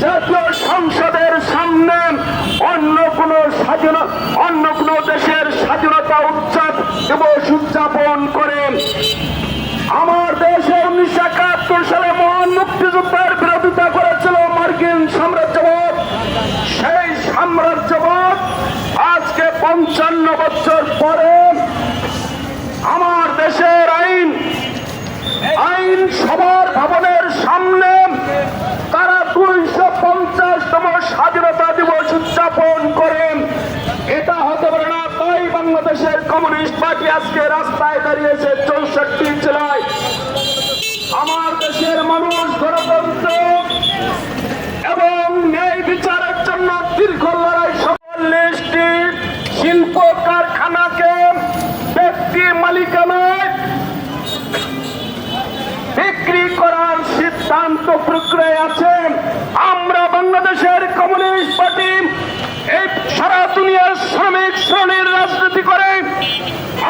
জাতীয় সংসদের সামনে অন্য কোন দেশের স্বাধীনতা দিবস উদযাপন করে আমার দেশে 1971 সালে মহান মুক্তিযুদ্ধের বিরোধিতা করেছিল মার্কিন সাম্রাজ্যবাদ। সেই সাম্রাজ্যবাদ আজকে 55 বছর পরে আমার দেশের আইন সভার ভবনের সামনে তারা 250তম স্বাধীনতা দিবস উদযাপন করেন। এটা হতে পারে না। তাই বাংলাদেশের কমিউনিস্ট পার্টি আজকে রাস্তায় দাঁড়িয়েছে 64 জেলায়। আমার দেশের মানুষ গণতন্ত্র এবং ন্যায় বিচারের জন্য দীর্ঘ লড়াই। 40টি শিল্প কারখানাকে ব্যক্তি মালিকানায় বিক্রি করার সিদ্ধান্ত প্রক্রিয়ায় আছে। আমরা বাংলাদেশের কমিউনিস্ট পার্টি এই সারা দুনিয়ার শ্রমিক শ্রেণীর রাজনীতি করে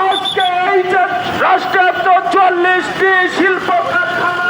আজকে এই যে রাষ্ট্রায়ত্ত 40টি শিল্প কারখানা